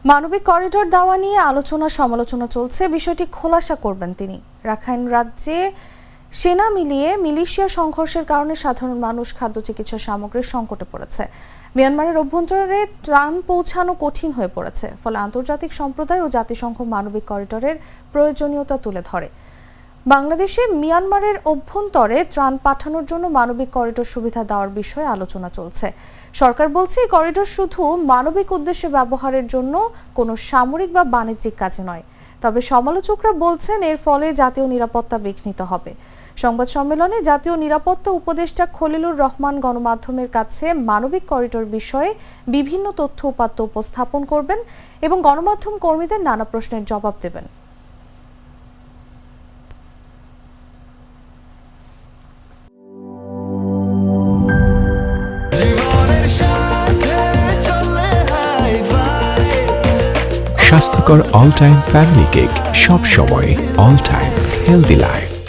মানবিক করিডোর দেওয়া নিয়ে আলোচনা সমালোচনা চলছে। বিষয়টি খোলাসা করবেন তিনি। রাখাইন রাজ্যে সেনা মিলিয়ে মিলিশিয়া সংঘর্ষের কারণে সাধারণ মানুষ খাদ্য চিকিৎসা সামগ্রীর সংকটে পড়েছে। মিয়ানমারের অভ্যন্তরে ত্রাণ পৌঁছানো কঠিন হয়ে পড়েছে। ফলে আন্তর্জাতিক সম্প্রদায় ও জাতিসংঘ মানবিক করিডোরের প্রয়োজনীয়তা তুলে ধরে। বাংলাদেশে মিয়ানমারের অভ্যন্তরে ত্রাণ পাঠানোর জন্য মানবিক করিডোর সুবিধা দেওয়ার বিষয়ে আলোচনা চলছে। সরকার বলছে এই করিডোর শুধু মানবিক উদ্দেশ্যে ব্যবহারের জন্য কোনো সামরিক বা বাণিজ্যিক কাজে নয়। তবে সমালোচকরা বলছেন এর ফলে জাতীয় নিরাপত্তা বিঘ্নিত হবে। সংবাদ সম্মেলনে জাতীয় নিরাপত্তা উপদেষ্টা খলিলুর রহমান গণমাধ্যমের কাছে মানবিক করিডোর বিষয়ে বিভিন্ন তথ্য উপাত্ত উপস্থাপন করবেন এবং গণমাধ্যম কর্মীদের নানা প্রশ্নের জবাব দেবেন। স্বাস্থ্যকর অল টাইম ফ্যামিলি কেক, সব সময় অল টাইম হেলদি লাইফ।